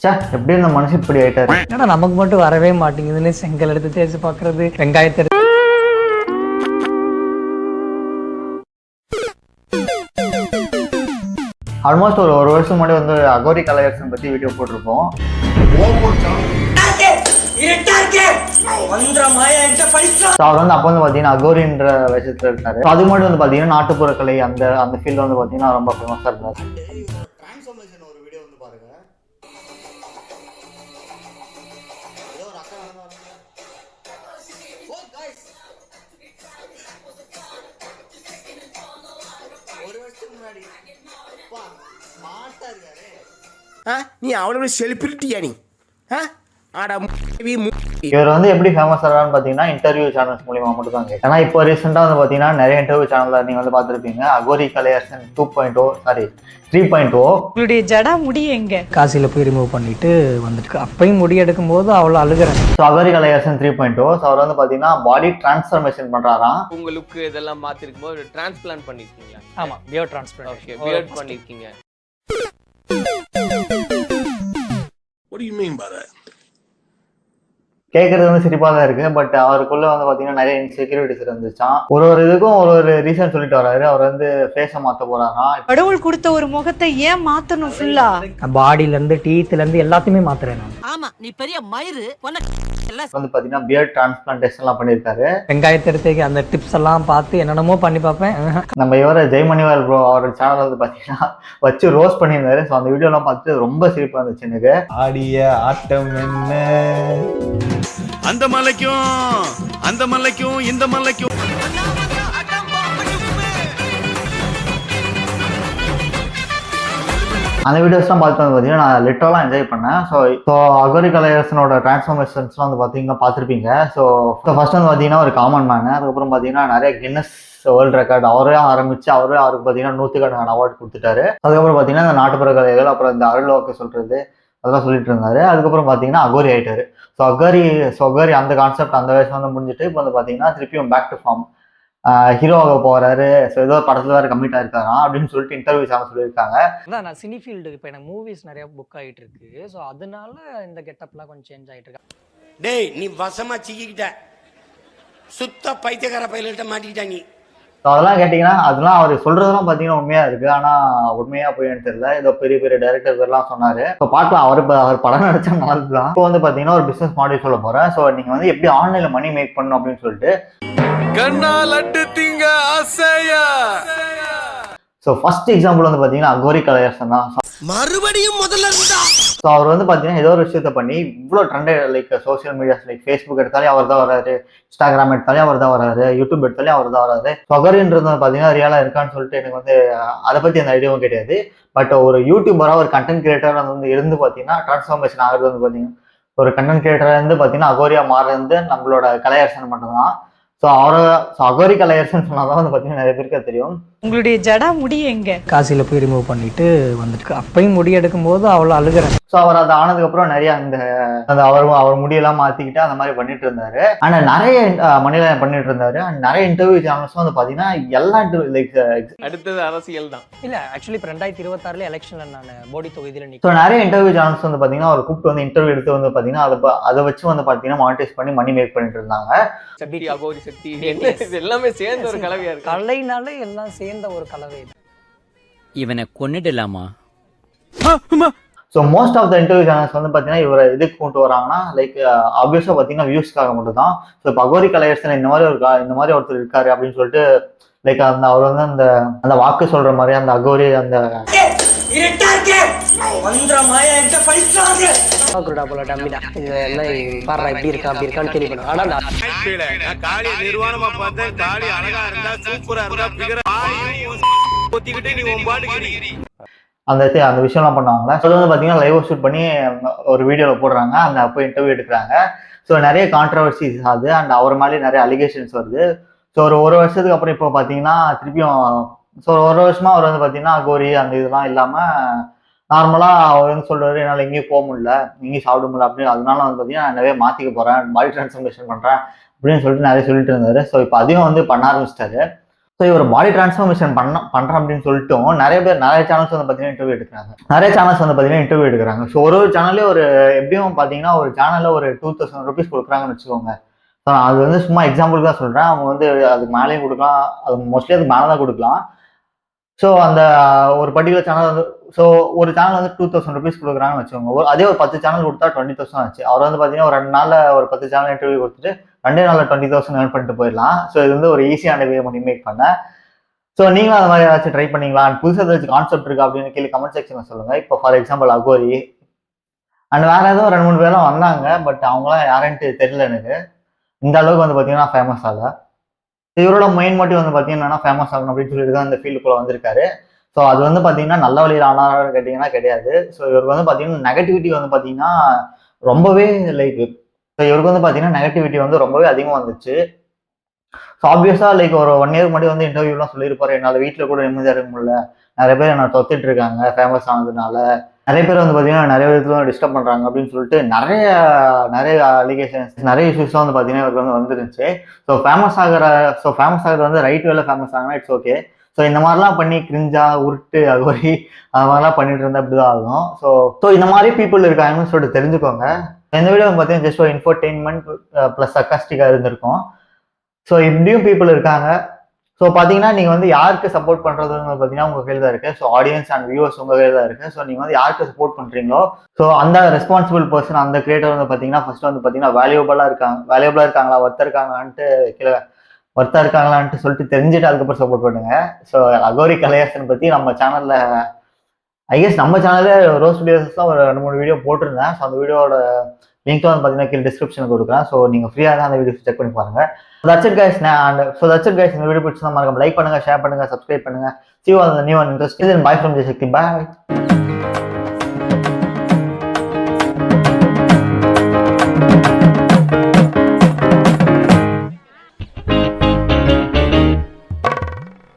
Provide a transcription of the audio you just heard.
சே, எப்படி இந்த மனுஷன் இப்படி ஆயிட்டாரு? ஏன்னா நமக்கு மட்டும் வரவே மாட்டேங்குதுன்னு செங்கல் எடுத்து தேய்ச்சி பார்க்கறது, வெங்காயத்தை எடுத்து ஆல்மோஸ்ட் ஒரு வருஷம் முன்னாடி வந்து அகோரி கலையரசன் பத்தி வீடியோ போட்டிருப்போம். அவர் வந்து அப்போ வந்து பாத்தீங்கன்னா அகோரின்ற விஷயத்துல இருக்காரு. அது மட்டும் வந்து பாத்தீங்கன்னா நாட்டுப்புற கலை அந்த ஃபீல்ட் வந்து பாத்தீங்கன்னா ரொம்ப ஃபேமஸா இருந்தாரு. ஒரு வீடியோ வந்து பாருங்க. ஒரு வருஷத்துக்கு முன்னாடி நீ அவ்வளவு செலிபிரிட்டியா நீ? இவர் வந்து எப்படி ஃபேமஸ் ஆகிறான்னு பாத்தீங்கன்னா இன்டர்வியூ சேனல்ஸ் மூலியமா மட்டும் தான். ஏன்னா இப்போ ரீசெண்டா வந்து பாத்தீங்கன்னா நிறைய இன்டர்வியூ சேனல்ல நீங்க வந்து பாத்துருப்பீங்க. அகோரி கலையரசன் 2.0 சாரி 3.0 உங்களுடைய ஜடா முடி எங்க காசில போய் ரிமூவ் பண்ணிட்டு வந்துட்டு அப்பயும் முடி எடுக்கும் போது அவ்வளவு அழுகிறேன். அகோரி கலையரசன் 3.0 அவர் வந்து பாத்தீங்கன்னா பாடி டிரான்ஸ்ஃபர்மேஷன் பண்றாராம். உங்க லுக் இதெல்லாம் மாத்திருக்கும் போது டிரான்ஸ்பிளான்ட் பண்ணிருக்கீங்களா? ஆமா, பியர்ட் டிரான்ஸ்பிளான்ட். ஓகே, பியர்ட் பண்ணிருக்கீங்க. What do you mean by that? கேட்கறது வந்து சிரிப்பா தான் இருக்கு. பட் அவருக்குள்ள வந்து பாத்தீங்கன்னா நிறைய இன்செக்யூரிட்டிஸ் இருந்துச்சான். ஒரு இதுக்கும் ஒரு ரீசன் சொல்லிட்டு வர்றாரு. அவர் வந்து ஃபேஸை மாத்த போறாராம். கடவுள் கொடுத்த ஒரு முகத்தை ஏன் மாத்தணும்? ஃபுல்லா பாடியில இருந்து டீத்ல இருந்து எல்லாத்தையுமே மாத்துறேன் நான். ஆமா, நீ பெரிய மயிறு வந்து பாத்தீங்கன்னா பியர்ட் டிரான்ஸ்பிளான்டேஷன் எல்லாம் பண்ணிருக்காரு. வெங்காயத்தை எடுத்து அந்த டிப்ஸ் எல்லாம் பார்த்து என்னென்னமோ பண்ணி பார்ப்பேன். நம்ம இவர ஜெய்மணிவால் ப்ரோ அவரோட சேனல் வந்து பாத்தீங்கன்னா வச்சு ரோஸ்ட் பண்ணியிருந்தாரு. ஸோ அந்த வீடியோ எல்லாம் பார்த்துட்டு ரொம்ப சிரிப்பா இருந்துச்சு எனக்கு. ஆடிய ஆட்டம் என்ன அந்த மலைக்கும் இந்த மலைக்கும் அந்த வீடியோஸ்லாம் பார்த்து வந்து பார்த்தீங்கன்னா நான் லிட்டரலாக என்ஜாய் பண்ணேன். ஸோ அகோரி கலையரசனோட டிரான்ஸ்ஃபர்மேஷன்ஸ்லாம் வந்து பார்த்தீங்கன்னா பார்த்துருப்பீங்க. ஸோ ஃபர்ஸ்ட் வந்து பார்த்தீங்கன்னா ஒரு காமன் மேனு, அதுக்கப்புறம் பார்த்தீங்கன்னா நிறைய கின்னஸ் வேர்ல்டு ரெக்கார்டு அவரே ஆரம்பிச்சு அவருக்கு பார்த்தீங்கன்னா 100க்கான அவார்டு கொடுத்துட்டாரு. அதுக்கப்புறம் பார்த்தீங்கன்னா இந்த நாட்டுப்புற கலைகள், அப்புறம் இந்த அருள்வாக்கு சொல்றது அதெல்லாம் சொல்லிட்டு இருந்தாரு. அதுக்கப்புறம் பார்த்தீங்கன்னா அகோரி ஆயிட்டாரு. ஸோ அகோரி அந்த கான்செப்ட் அந்த வயசு வந்து முடிஞ்சுட்டு இப்போ வந்து பார்த்தீங்கன்னா திருப்பியும் பேக் டு ஃபார்ம் ஹீரோவாக போறாரு. ஸோ ஏதோ படத்துல வேற கம்ப்ளீட் ஆயிருக்காராம் அப்படின்னு சொல்லிட்டு இன்டர்வியூஸ் எல்லாம் சொல்லியிருக்காங்க. அதான் நான் சினி ஃபீல்டு இப்போ எனக்கு மூவிஸ் நிறைய புக் ஆகிட்டு இருக்கு. ஸோ அதனால இந்த கெட்டப்லாம் கொஞ்சம் சேஞ்ச் ஆகிட்டு இருக்கு. டேய், நீ வசமா சிக்கிக்கிட்ட, சுத்த பைத்தியக்கார பையில்கிட்ட மாட்டிக்கிட்ட நீ. ஸோ அதெல்லாம் கேட்டிங்கன்னா அதெல்லாம் அவர் சொல்றதெல்லாம் பார்த்தீங்கன்னா உண்மையா இருக்கு. ஆனால் உண்மையா போயின்னு தெரியல. ஏதோ பெரிய பெரிய டைரக்டர் பேர்லாம் சொன்னாரு. இப்போ பார்க்கலாம், அவர் படம் நடிச்சா நல்லது தான். இப்போ வந்து பார்த்தீங்கன்னா ஒரு பிசினஸ் மாடல் சொல்ல போறேன். ஸோ நீங்க வந்து எப்படி ஆன்லைன்ல மணி மேக் பண்ணணும் அப்படின்னு சொல்லிட்டு ஸோ ஃபர்ஸ்ட் எக்ஸாம்பிள் வந்து பார்த்தீங்கன்னா அகோரி கலையரசன் தான். மறுபடியும் முதல்ல இருந்தா ஸோ அவர் வந்து பார்த்தீங்கன்னா ஏதோ ஒரு விஷயத்த பண்ணி இவ்வளோ trend like social medias like Facebook எடுத்தாலே அவர் தான் வராரு, இன்ஸ்டாகிராம் எடுத்தாலே அவர் தான் வராரு, யூடியூப் எடுத்தாலே அவர் தான் வராரு. அகோரின்றது பார்த்தீங்கன்னா ரியலாக இருக்கான்னு சொல்லிட்டு எனக்கு வந்து அதை பற்றி அந்த ஐடியாவும் கிடையாது. பட் ஒரு யூடியூபராக ஒரு கண்டென்ட் கிரியேட்டர் வந்து இருந்து பார்த்தீங்கன்னா டிரான்ஸ்ஃபார்மேஷன் ஆகிறது வந்து பார்த்தீங்கன்னா ஒரு கண்டென்ட் கிரியேட்டராக இருந்து பார்த்தீங்கன்னா அகோரியா மாறுறது நம்மளோட கலையரசன் மட்டும்தான். ஸோ அகோரி கலையரசன் சொன்னாதான் வந்து பார்த்தீங்கன்னா நிறைய பேருக்கு தெரியும். உங்களுடைய ஜடா முடி எங்க காசில போய் ரிமூவ் பண்ணிட்டு வந்துட்டு அப்பயும் முடி எடுக்கும் போது அவ்வளவு அழுகிறேன். ஸோ அவர் அது ஆனதுக்கப்புறம் நிறைய அந்த அவர் முடியெல்லாம் மாற்றிக்கிட்டு அந்த மாதிரி பண்ணிட்டு இருந்தாரு. ஆனால் நிறைய மணில பண்ணிட்டு இருந்தாரு. அண்ட் நிறைய இன்டர்வியூ சேனல்ஸும் வந்து பார்த்தீங்கன்னா எல்லா லைக் அடுத்தது அரசியல் தான். இல்ல ஆக்சுவலி இப்போ 2026 எலெக்ஷன்ல நான் போடி தொகுதியில் ஸோ நிற்கிறேன். நிறைய இன்டர்வியூ சேனல்ஸ் வந்து பார்த்தீங்கன்னா அவர் கூப்பிட்டு வந்து இன்டர்வியூ எடுத்து வந்து பார்த்தீங்கன்னா அதை வச்சு வந்து பார்த்தீங்கன்னா மானிட்டைஸ் பண்ணி மணி மேக் பண்ணிட்டு இருந்தாங்க. சக்தி, அகோரி சக்தி, இது எல்லாமே சேர்ந்து ஒரு கலவையா இருக்கு. கலைனாலே எல்லாம் சேர்ந்த ஒரு கலவை. இவனை கொன்னுடலாமா? So most of the interview channels வந்து பார்த்தீங்கன்னா இவரை எதுக்கு கொண்டு வராங்கன்னா லைக் ஆப்வியஸாக பார்த்தீங்கன்னா வியூஸ்க்காக மட்டும் தான். ஸோ இப்போ அகோரி கலையரசன் இந்த மாதிரி ஒருத்தர் இருக்காரு அப்படின்னு சொல்லிட்டு லைக் அவர் வந்து அந்த வாக்கு சொல்ற மாதிரி அந்த அகோரி அந்த அந்த விஷயம்லாம் பண்ணுவாங்களா. ஸோ வந்து பார்த்தீங்கன்னா லைவ் ஷூட் பண்ணி ஒரு வீடியோவில் போடுறாங்க. அந்த அப்போ இன்டர்வியூ எடுக்கிறாங்க. ஸோ நிறைய கான்ட்ரவர்சிஸ் ஆகுது. அண்ட் அவர் மேலே நிறைய அலிகேஷன்ஸ் வருது. ஸோ ஒரு வருஷத்துக்கு அப்புறம் இப்போ பார்த்தீங்கன்னா திருப்பியும் ஒரு வருஷமா அவர் வந்து பார்த்தீங்கன்னா அகோரி அந்த இதெல்லாம் இல்லாமல் நார்மலாக அவர் வந்து சொல்றாரு, என்னால் எங்கேயும் போக முடியல, எங்கேயும் சாப்பிட முடியல அப்படின்னு. அதனால வந்து பார்த்தீங்கன்னா நான் நிறைய மாற்றிக்க போகிறேன், பாடி டிரான்ஸ்ஃபர்மேஷன் பண்ணுறேன் அப்படின்னு சொல்லிட்டு நிறைய சொல்லிட்டு இருந்தாரு. ஸோ இப்போ அதையும் வந்து பண்ண ஆரம்பிச்சிட்டாரு. ஸோ இவர் பாடி டிரான்ஸ்ஃபார்மேஷன் பண்ணுறேன் அப்படின்னு சொல்லிட்டும் நிறைய சேனல்ஸ் வந்து பார்த்தீங்கன்னா இன்டர்வியூ எடுக்கிறாங்க. நிறைய சேனல்ஸ் வந்து பார்த்தீங்கன்னா இன்டர்வியூ எடுக்கிறாங்க. ஸோ ஒரு சேனல்லே ஒரு எப்படியும் பார்த்தீங்கன்னா ஒரு சேனலில் ஒரு 2000 rupees கொடுக்குறாங்கன்னு வச்சுக்கோங்க. ஸோ அது வந்து சும்மா எக்ஸாம்பிளுக்கு தான் சொல்கிறேன். அவங்க வந்து அதுக்கு மேலேயும் கொடுக்கலாம், அது மோஸ்ட்லி அதுக்கு மேலே தான் கொடுக்கலாம். ஸோ அந்த ஒரு பர்டிகுலர் சேனல் வந்து ஸோ ஒரு சேனல் வந்து 2000 rupees கொடுக்குறாங்கன்னு வச்சுக்கோங்க. அதே ஒரு 10 சேனல் கொடுத்தா 20,000 ஆச்சு. அவர் வந்து பார்த்தீங்கன்னா ஒரு 2 நாளில் ஒரு 10 சேனல் இன்டர்வியூ கொடுத்துட்டு 2 நாளில் 20,000 earn பண்ணிட்டு போயிடலாம். ஸோ இது வந்து ஒரு ஈஸியான வே பண்ணி மேக் பண்ண. ஸோ நீங்களும் அது மாதிரி ஏதாச்சும் ட்ரை பண்ணீங்களா, புதுசாக ஏதாச்சும் கான்செப்ட் இருக்கா அப்படின்னு கீழே கமெண்ட் செக்ஷனில் சொல்லுங்கள். இப்போ ஃபார் எக்ஸாம்பிள் அகோரி அண்ட் வேறு ஏதோ 2-3 பேரும் வந்தாங்க. பட் அவங்களாம் யாருன்ட்டு தெரியல எனக்கு. இந்த அளவுக்கு வந்து பார்த்தீங்கன்னா ஃபேமஸ் ஆகல. இவரோட மெயின் மோட்டிவ் வந்து பார்த்தீங்கன்னா ஃபேமஸ் ஆகணும் அப்படின்னு சொல்லிட்டு தான் இந்த ஃபீல்டுக்குள்ளே வந்திருக்காரு. ஸோ அது வந்து பார்த்தீங்கன்னா நல்ல வழியில் ஆனான்னு கேட்டிங்கன்னா கிடையாது. ஸோ இவருக்கு வந்து பார்த்தீங்கன்னா நெகட்டிவிட்டி வந்து பார்த்தீங்கன்னா ரொம்பவே லைக் ஸோ இவருக்கு வந்து பார்த்தீங்கன்னா நெகட்டிவிட்டி வந்து ரொம்பவே அதிகமாக வந்துச்சு. ஸோ ஆப்வியஸாக லைக் ஒரு 1 year முன்னாடி வந்து இன்டர்வியூலாம் சொல்லியிருப்பாரு, என்னால் வீட்டில் கூட நிம்மதியாக இருக்க முடியல, நிறைய பேர் என்னை தொத்திட்டு இருக்காங்க ஃபேமஸ் ஆனதுனால, நிறைய பேர் வந்து பார்த்தீங்கன்னா நிறைய விதத்துல டிஸ்டர்ப் பண்ணுறாங்க அப்படின்னு சொல்லிட்டு நிறைய அலிகேஷன்ஸ், நிறைய இஷ்யூஸ்லாம் வந்து பார்த்தீங்கன்னா இவருக்கு வந்து வந்துருந்துச்சு. ஸோ ஃபேமஸ் ஆகிறது வந்து ரைட் வேல ஃபேமஸ் ஆகினா இட்ஸ் ஓகே. ஸோ இந்த மாதிரிலாம் பண்ணி கிரிஞ்சா உருட்டு அகோரி அது மாதிரிலாம் பண்ணிட்டு இருந்தால் அப்படி தான் ஆகும். ஸோ இந்த மாதிரி பீப்புள் இருக்காங்கன்னு சொல்லிட்டு தெரிஞ்சுக்கோங்க. இந்த வீடியோ பார்த்தீங்கன்னா ஜஸ்ட் ஒரு இன்ஃபர்டெயின்மெண்ட் ப்ளஸ் சர்காஸ்டிக்காக இருந்திருக்கும். ஸோ இப்படியும் பீப்புள் இருக்காங்க. ஸோ பார்த்தீங்கன்னா நீங்கள் வந்து யாருக்கு சப்போர்ட் பண்ணுறதுன்னு பார்த்தீங்கன்னா உங்கள் கையில் தான் இருக்குது. ஸோ ஆடியன்ஸ் அண்ட் வியூவர்ஸ் உங்கள் கையில் தான் இருக்குது. ஸோ நீங்கள் வந்து யாருக்கு சப்போர்ட் பண்ணுறீங்களோ ஸோ அந்த ரெஸ்பான்சிபிள் பர்சன், அந்த கிரியேட்டர் வந்து பார்த்தீங்கன்னா ஃபர்ஸ்ட் வந்து பார்த்தீங்கன்னா வேல்யூபிளாக இருக்காங்களா, ஒர்த்தாக இருக்காங்களான்ட்டு சொல்லிட்டு தெரிஞ்சுட்டு அதுக்கப்புறம் சப்போர்ட் பண்ணுங்க. ஸோ அகோரி கலையரசன் பற்றி நம்ம சேனலில் ஐகெஸ் நம்ம சேனலில் ரோஸ் வீடியோஸ்லாம் ஒரு 2-3 வீடியோ போட்டிருந்தேன். ஸோ அந்த வீடியோட லிங்க் வந்து பார்த்தீங்கன்னா கீழே டிஸ்கிரிப்ஷனில் கொடுக்குறேன். ஸோ நீங்கள் ஃப்ரீயாக தான் அந்த வீடியோஸ் செக் பண்ணி பாருங்கள். That's it guys. இந்த வீடியோ பிடிச்சா மறக்காம லைக் பண்ணுங்க, ஷேர் பண்ணுங்க, சப்ஸ்கிரைப் பண்ணுங்க. See you on the new and interesting. Bye from Jay Shakti. Bye.